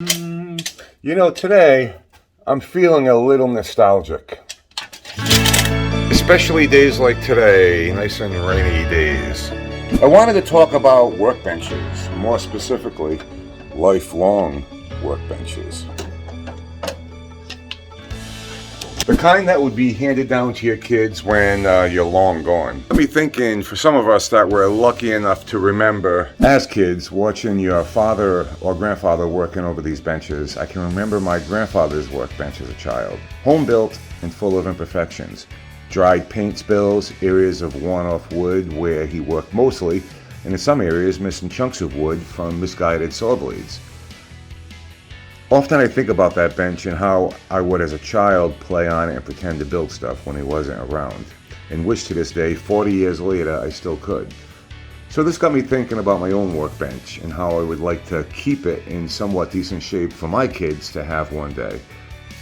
You know, today I'm feeling a little nostalgic. Especially days like today, nice and rainy days. I wanted to talk about workbenches, more specifically, lifelong workbenches. The kind that would be handed down to your kids when you're long gone. I'll be thinking for some of us that were lucky enough to remember as kids watching your father or grandfather working over these benches. I can remember my grandfather's workbench as a child. Home built and full of imperfections. Dried paint spills, areas of worn off wood where he worked mostly, and in some areas missing chunks of wood from misguided saw blades. Often I think about that bench and how I would as a child play on it and pretend to build stuff when he wasn't around, and wish to this day, 40 years later, I still could. So this got me thinking about my own workbench and how I would like to keep it in somewhat decent shape for my kids to have one day.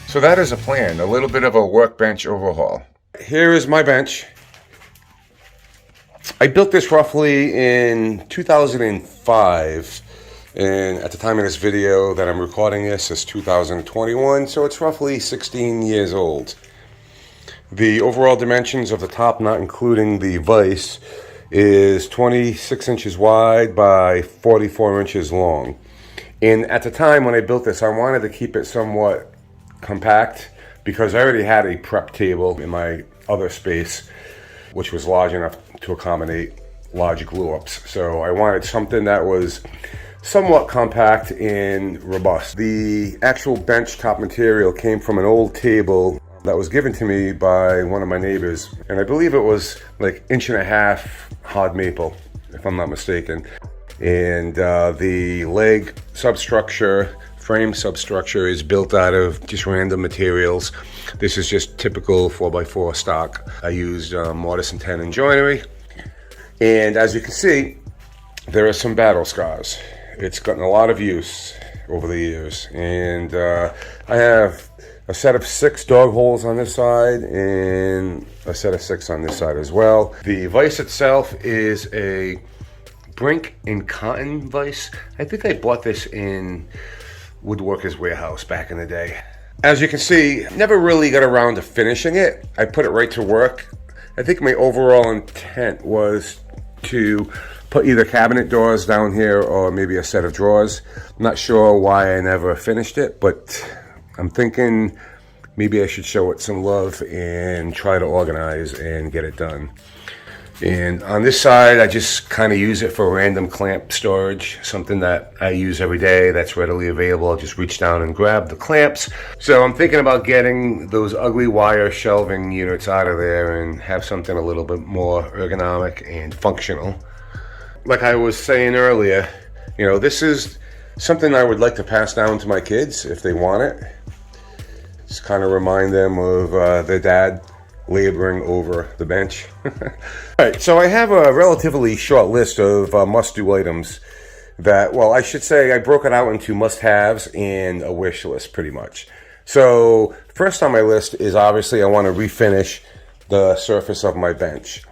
So that is a plan, a little bit of a workbench overhaul. Here is my bench. I built this roughly in 2005. And at the time of this video that I'm recording this is 2021, so it's roughly 16 years old. The overall dimensions of the top, not including the vise, is 26 inches wide by 44 inches long. And at the time when I built this, I wanted to keep it somewhat compact because I already had a prep table in my other space, which was large enough to accommodate large glue-ups. So I wanted something that was somewhat compact and robust. The actual bench top material came from an old table that was given to me by one of my neighbors, and I believe it was like 1.5 inch hard maple, if I'm not mistaken. And the leg substructure, frame substructure, is built out of just random materials. This is just typical 4x4 stock. I used mortise and tenon joinery, and as you can see, there are some battle scars. It's gotten a lot of use over the years, and I have a set of 6 dog holes on this side and a set of 6 on this side as well. The vise itself is a brink and cotton vise. I think I bought this in Woodworker's warehouse back in the day. As you can see, never really got around to finishing it. I put it right to work. I think my overall intent was to put either cabinet doors down here or maybe a set of drawers. I'm not sure why I never finished it, but I'm thinking maybe I should show it some love and try to organize and get it done. And on this side, I just kind of use it for random clamp storage, something that I use every day that's readily available. I'll just reach down and grab the clamps. So I'm thinking about getting those ugly wire shelving units out of there and have something a little bit more ergonomic and functional. Like I was saying earlier, you know, this is something I would like to pass down to my kids if they want it. Just kind of remind them of their dad laboring over the bench. All right, so I have a relatively short list of must-do items that, well, I should say I broke it out into must-haves and a wish list pretty much. So first on my list is obviously I want to refinish the surface of my bench.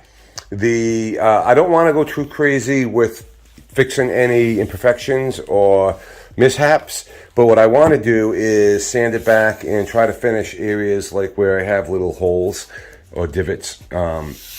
I don't want to go too crazy with fixing any imperfections or mishaps, but what I want to do is sand it back and try to finish areas like where I have little holes or divots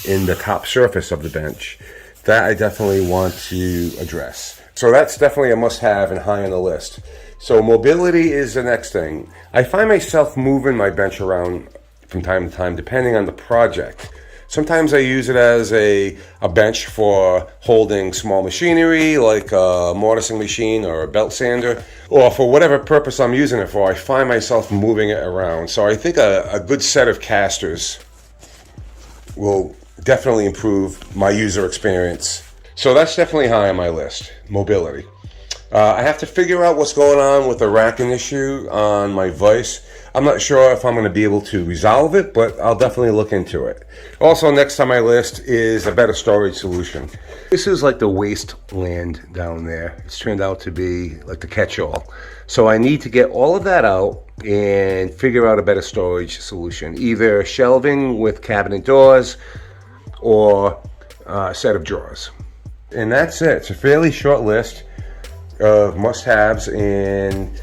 in the top surface of the bench. That I definitely want to address. So that's definitely a must-have and high on the list. So mobility is the next thing. I find myself moving my bench around from time to time depending on the project. Sometimes I use it as a bench for holding small machinery like a mortising machine or a belt sander, or for whatever purpose I'm using it for, I find myself moving it around. So I think a good set of casters will definitely improve my user experience. So that's definitely high on my list, mobility. I have to figure out what's going on with the racking issue on my vise. I'm not sure if I'm going to be able to resolve it, but I'll definitely look into it. Also, next on my list is a better storage solution. This is like the wasteland down there. It's turned out to be like the catch-all. So I need to get all of that out and figure out a better storage solution. Either shelving with cabinet doors or a set of drawers. And that's it. It's a fairly short list of must-haves, and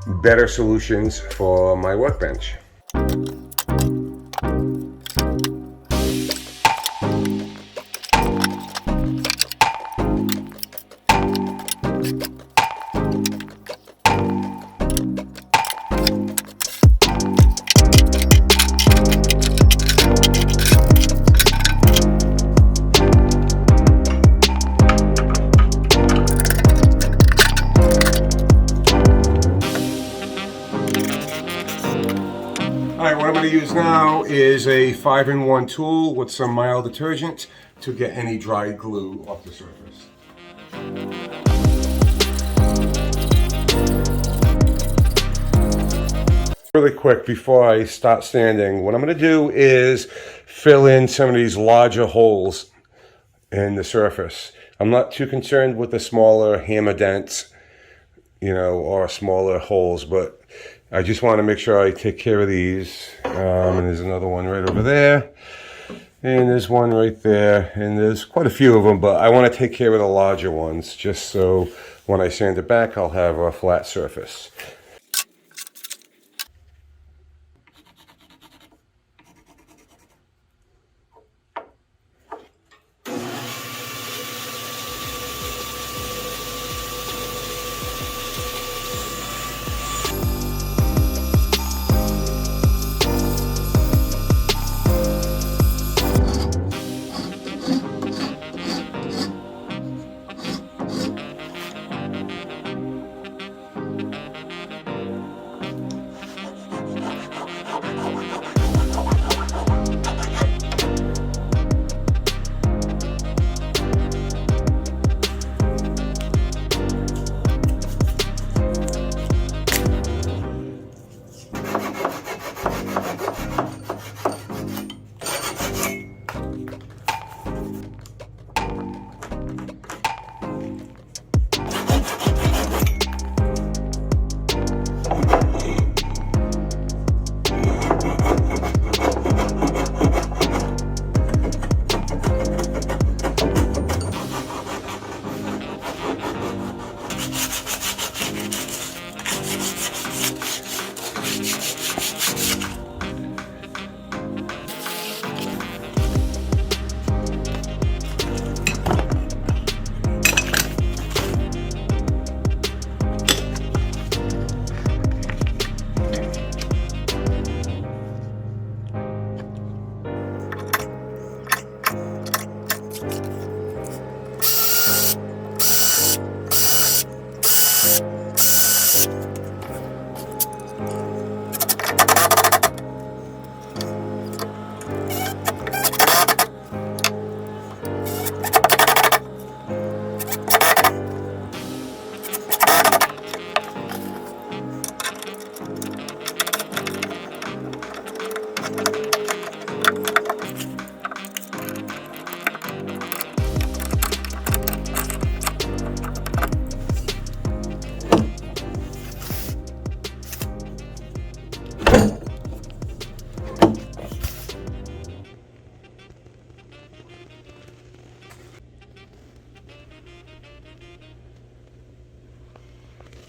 better solutions for my workbench. Alright, what I'm going to use now is a 5-in-1 tool with some mild detergent to get any dry glue off the surface. Really quick before I start sanding, what I'm going to do is fill in some of these larger holes in the surface. I'm not too concerned with the smaller hammer dents, or smaller holes, but I just want to make sure I take care of these. And there's another one right over there, and there's one right there, and there's quite a few of them, but I want to take care of the larger ones just so when I sand it back I'll have a flat surface.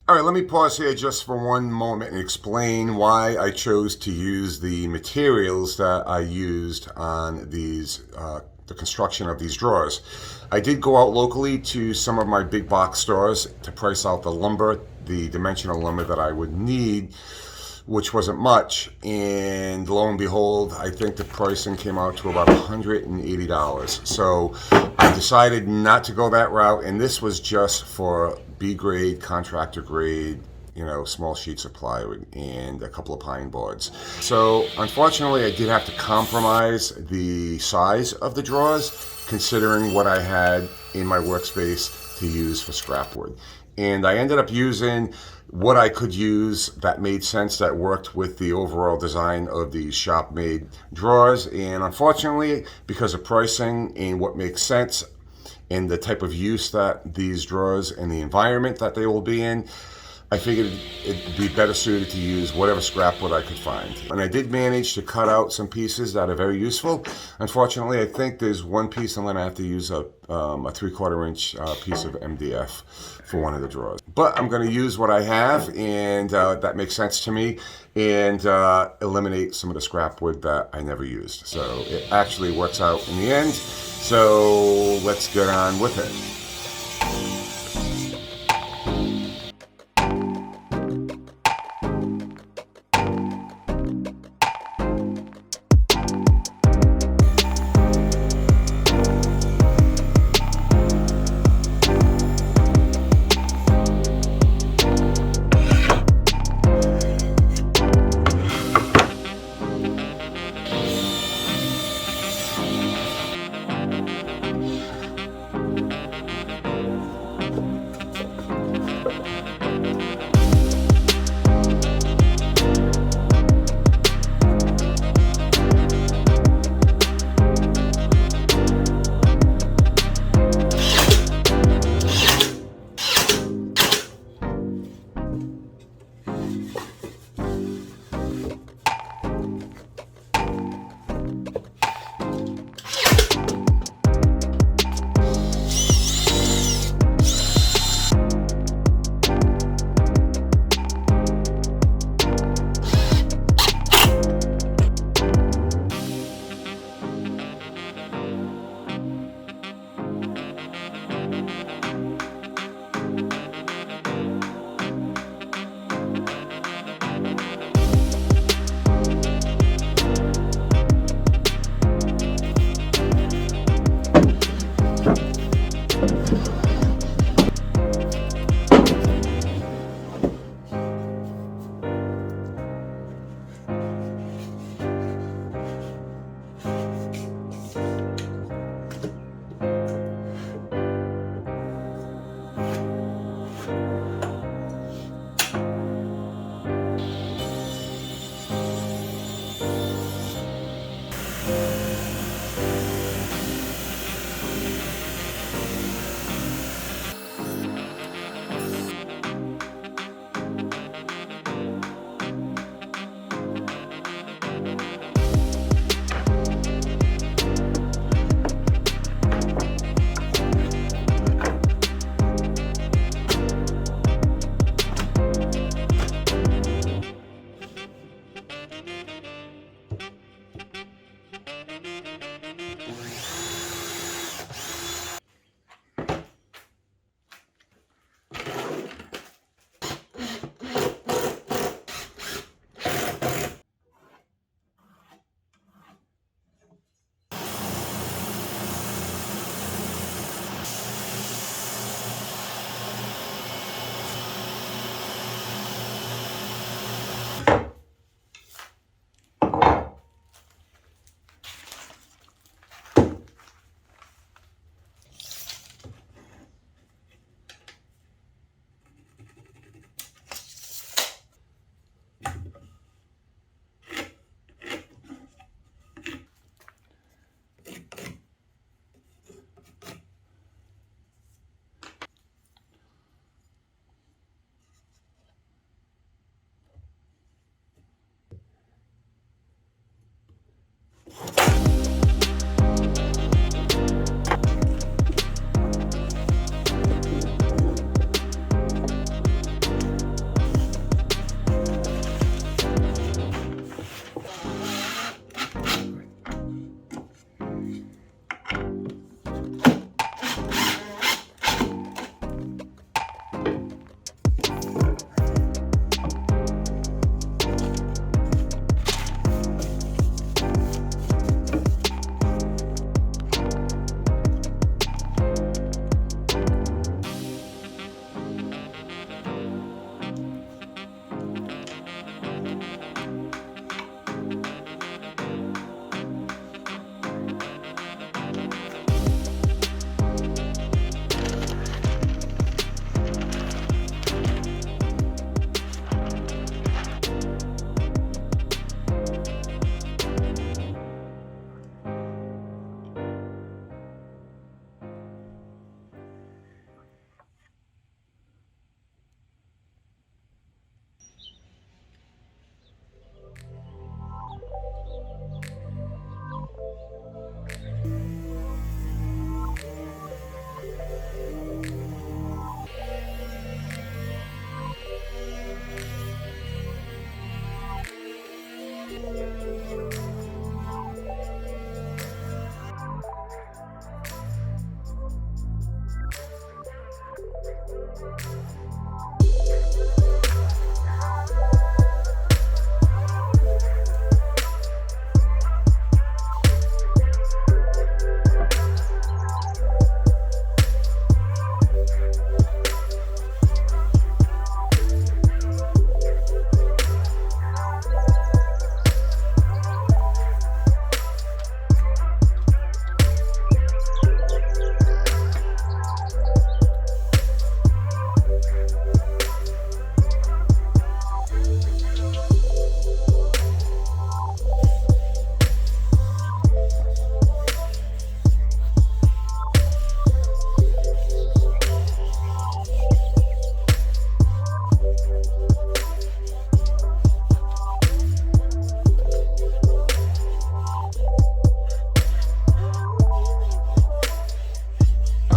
All right, let me pause here just for one moment and explain why I chose to use the materials that I used on these, the construction of these drawers. I did go out locally to some of my big box stores to price out the lumber, the dimensional lumber that I would need, which wasn't much, and lo and behold, I think the pricing came out to about $180. So I decided not to go that route, and this was just for B grade, contractor grade, small sheets of plywood and a couple of pine boards. So unfortunately, I did have to compromise the size of the drawers, considering what I had in my workspace to use for scrap wood. And I ended up using what I could use that made sense, that worked with the overall design of these shop-made drawers. And unfortunately, because of pricing and what makes sense and the type of use that these drawers and the environment that they will be in, I figured it'd be better suited to use whatever scrap wood I could find. And I did manage to cut out some pieces that are very useful. Unfortunately, I think there's one piece I'm going to have to use a 3/4 inch piece of MDF for one of the drawers. But I'm going to use what I have, and that makes sense to me, and eliminate some of the scrap wood that I never used. So it actually works out in the end. So let's get on with it.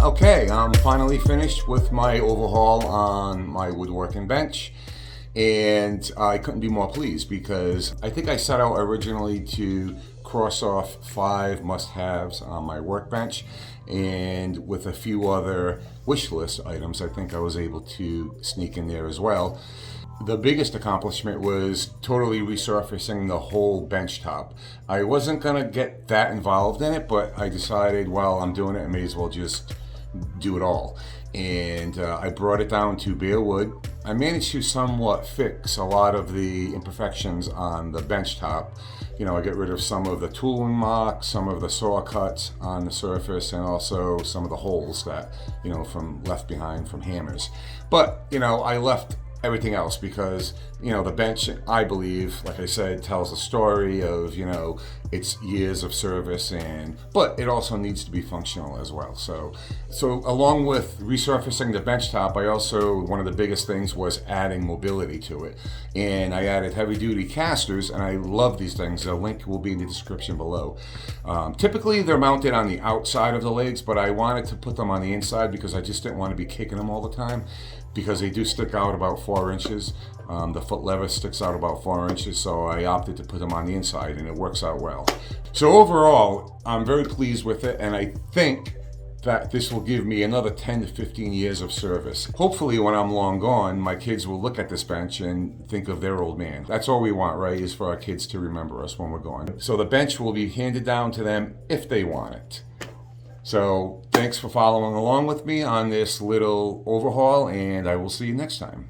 Okay, I'm finally finished with my overhaul on my woodworking bench, and I couldn't be more pleased because I think I set out originally to cross off 5 must-haves on my workbench, and with a few other wish list items, I think I was able to sneak in there as well. The biggest accomplishment was totally resurfacing the whole bench top. I wasn't gonna get that involved in it, but I decided, well, I'm doing it, I may as well just do it all. And I brought it down to bare wood. I managed to somewhat fix a lot of the imperfections on the bench top. You know, I get rid of some of the tooling marks, some of the saw cuts on the surface, and also some of the holes that, you know, from left behind from hammers. But, you know, I left everything else because, you know, the bench, I believe, like I said, tells a story of, you know, its years of service, but it also needs to be functional as well. So along with resurfacing the bench top, I also, one of the biggest things was adding mobility to it. And I added heavy duty casters, and I love these things. The link will be in the description below. Typically they're mounted on the outside of the legs, but I wanted to put them on the inside because I just didn't want to be kicking them all the time, because they do stick out about 4 inches. The foot lever sticks out about 4 inches, so I opted to put them on the inside, and it works out well. So overall, I'm very pleased with it, and I think that this will give me another 10 to 15 years of service. Hopefully when I'm long gone, my kids will look at this bench and think of their old man. That's all we want, right, is for our kids to remember us when we're gone. So the bench will be handed down to them if they want it. So thanks for following along with me on this little overhaul, and I will see you next time.